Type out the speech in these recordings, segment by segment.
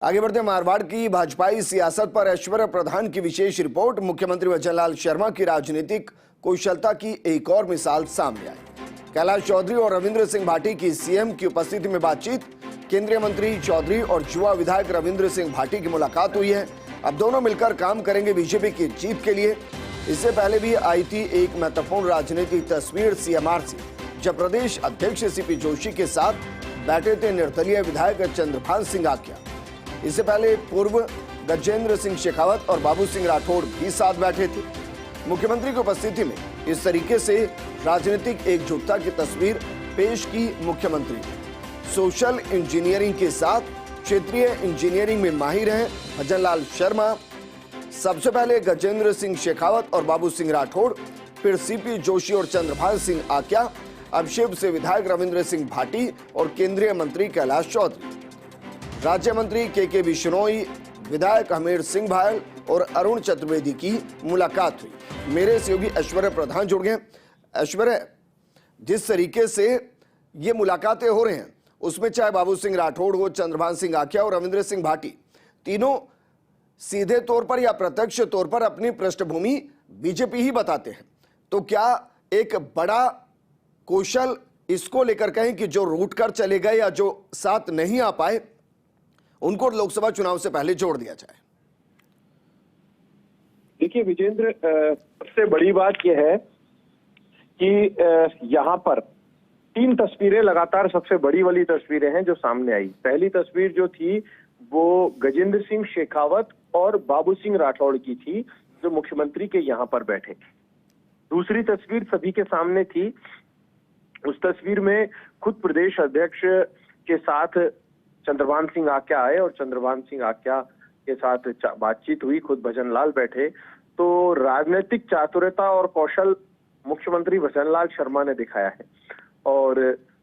आगे बढ़ते मारवाड़ की भाजपाई सियासत पर ऐश्वर्या प्रधान की विशेष रिपोर्ट। मुख्यमंत्री भजनलाल शर्मा की राजनीतिक कौशलता की एक और मिसाल सामने आई। कैलाश चौधरी और रविंद्र सिंह भाटी की सीएम की उपस्थिति में बातचीत। केंद्रीय मंत्री चौधरी और युवा विधायक रविंद्र सिंह भाटी की मुलाकात हुई है। अब दोनों मिलकर काम करेंगे बीजेपी की जीत के लिए। इससे पहले भी आई थी एक महत्वपूर्ण राजनीतिक तस्वीर सीएमआर से, जब प्रदेश अध्यक्ष सीपी जोशी के साथ बैठे थे निर्दलीय विधायक चंद्रभान सिंह आक्या। इससे पहले पूर्व गजेंद्र सिंह शेखावत और बाबू सिंह राठौड़ भी साथ बैठे थे। मुख्यमंत्री की उपस्थिति में इस तरीके से राजनीतिक एकजुटता की तस्वीर पेश की मुख्यमंत्री ने। सोशल इंजीनियरिंग के साथ क्षेत्रीय इंजीनियरिंग में माहिर हैं भजनलाल शर्मा। सबसे पहले गजेंद्र सिंह शेखावत और बाबू सिंह राठौड़, फिर सीपी जोशी और चंद्रभान सिंह आक्या, अब शिव से विधायक रविंद्र सिंह भाटी और केंद्रीय मंत्री कैलाश चौधरी, राज्य मंत्री के बिश्नोई, विधायक हमीर सिंह भायल और अरुण चतुर्वेदी की मुलाकात हुई। मेरे सहयोगी ऐश्वर्या प्रधान जुड़ गए। ऐश्वर्या, जिस तरीके से ये मुलाकातें हो रहे हैं उसमें चाहे बाबू सिंह राठौड़ हो, चंद्रभान सिंह आक्या और रविंद्र सिंह भाटी, तीनों सीधे तौर पर या प्रत्यक्ष तौर पर अपनी पृष्ठभूमि बीजेपी ही बताते हैं। तो क्या एक बड़ा कौशल इसको लेकर कहें कि जो रूट कर चले गए या जो साथ नहीं आ पाए उनको लोकसभा चुनाव से पहले जोड़ दिया जाए? देखिए विजेंद्र, सबसे बड़ी बात यह है कि यहाँ पर तीन तस्वीरें लगातार सबसे बड़ी वाली तस्वीरें हैं जो सामने आई। पहली तस्वीर जो थी वो गजेंद्र सिंह शेखावत और बाबू सिंह राठौड़ की थी, जो मुख्यमंत्री के यहाँ पर बैठे। दूसरी तस्वीर सभी के सामने थी। उस तस्वीर में खुद प्रदेश अध्यक्ष के साथ चंद्रभान सिंह आक्या आए और चंद्रभान सिंह आक्या के साथ बातचीत हुई, खुद भजनलाल बैठे। तो राजनीतिक चातुर्यता और कौशल मुख्यमंत्री भजनलाल शर्मा ने दिखाया है और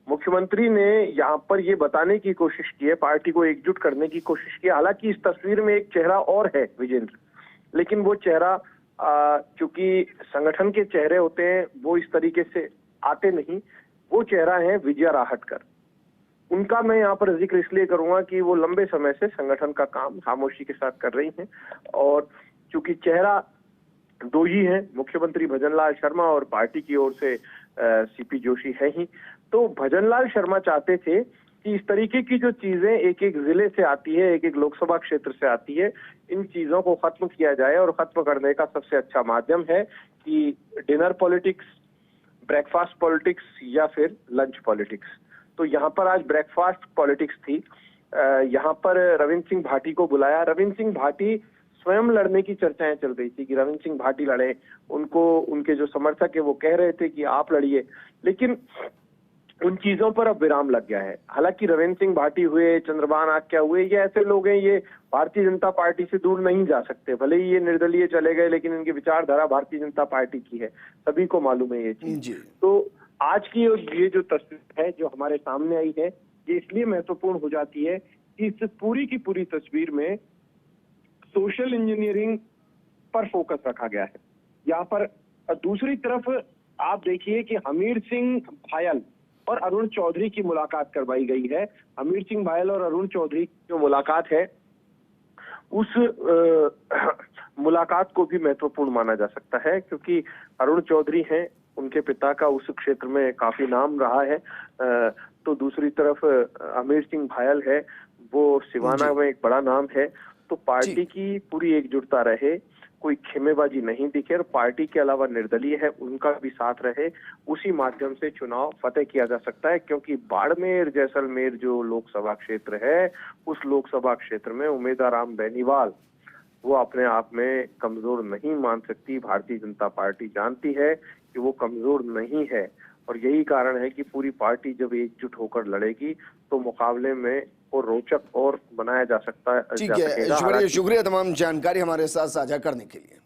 मुख्यमंत्री ने यहाँ पर ये बताने की कोशिश की है, पार्टी को एकजुट करने की कोशिश की। हालांकि इस तस्वीर में एक चेहरा और है विजेंद्र, लेकिन वो चेहरा चूंकि संगठन के चेहरे होते हैं वो इस तरीके से आते नहीं। वो चेहरा है विजया राहटकर। उनका मैं यहाँ पर जिक्र इसलिए करूंगा कि वो लंबे समय से संगठन का काम खामोशी के साथ कर रही हैं और चूंकि चेहरा दो ही है, मुख्यमंत्री भजनलाल शर्मा और पार्टी की ओर से सीपी जोशी है ही। तो भजनलाल शर्मा चाहते थे कि इस तरीके की जो चीजें एक एक जिले से आती है, एक एक लोकसभा क्षेत्र से आती है, इन चीजों को खत्म किया जाए और खत्म करने का सबसे अच्छा माध्यम है कि डिनर पॉलिटिक्स, ब्रेकफास्ट पॉलिटिक्स या फिर लंच पॉलिटिक्स। तो यहाँ पर आज ब्रेकफास्ट पॉलिटिक्स थी। यहाँ पर रविंद्र सिंह भाटी को बुलाया। रविंद्र सिंह भाटी स्वयं लड़ने की चर्चाएं चल रही थी कि रविंद्र सिंह भाटी लड़े। उनको उनके जो समर्थक है वो कह रहे थे कि आप लड़िए, लेकिन उन चीजों पर अब विराम लग गया है। हालांकि रविंद्र सिंह भाटी हुए, चंद्रभान आक्या हुए, ये ऐसे लोग हैं, ये भारतीय जनता पार्टी से दूर नहीं जा सकते। भले ही ये निर्दलीय चले गए लेकिन इनकी विचारधारा भारतीय जनता पार्टी की है, सभी को मालूम है ये चीज। तो आज की ये जो तस्वीर है जो हमारे सामने आई है, ये इसलिए महत्वपूर्ण हो जाती है कि इस पूरी की पूरी तस्वीर में सोशल इंजीनियरिंग पर फोकस रखा गया है। यहाँ पर दूसरी तरफ आप देखिए कि हमीर सिंह भायल और अरुण चौधरी की मुलाकात करवाई गई है। हमीर सिंह भायल और अरुण चौधरी की जो मुलाकात है उस मुलाकात को भी महत्वपूर्ण माना जा सकता है, क्योंकि अरुण चौधरी हैं, उनके पिता का उस क्षेत्र में काफी नाम रहा है। तो दूसरी तरफ हमीर सिंह भायल है, वो सिवाना में एक बड़ा नाम है। तो पार्टी की पूरी एकजुटता रहे, कोई खेमेबाजी नहीं दिखे और पार्टी के अलावा निर्दलीय है उनका भी साथ रहे, उसी माध्यम से चुनाव फतेह किया जा सकता है। क्योंकि बाड़मेर जैसलमेर जो लोकसभा क्षेत्र है, उस लोकसभा क्षेत्र में उम्मीदवार बेनीवाल वो अपने आप में कमजोर नहीं मान सकती। भारतीय जनता पार्टी जानती है कि वो कमजोर नहीं है और यही कारण है कि पूरी पार्टी जब एकजुट होकर लड़ेगी तो मुकाबले में और रोचक और बनाया जा सकता है। ठीक है, शुक्रिया तमाम जानकारी हमारे साथ साझा करने के लिए।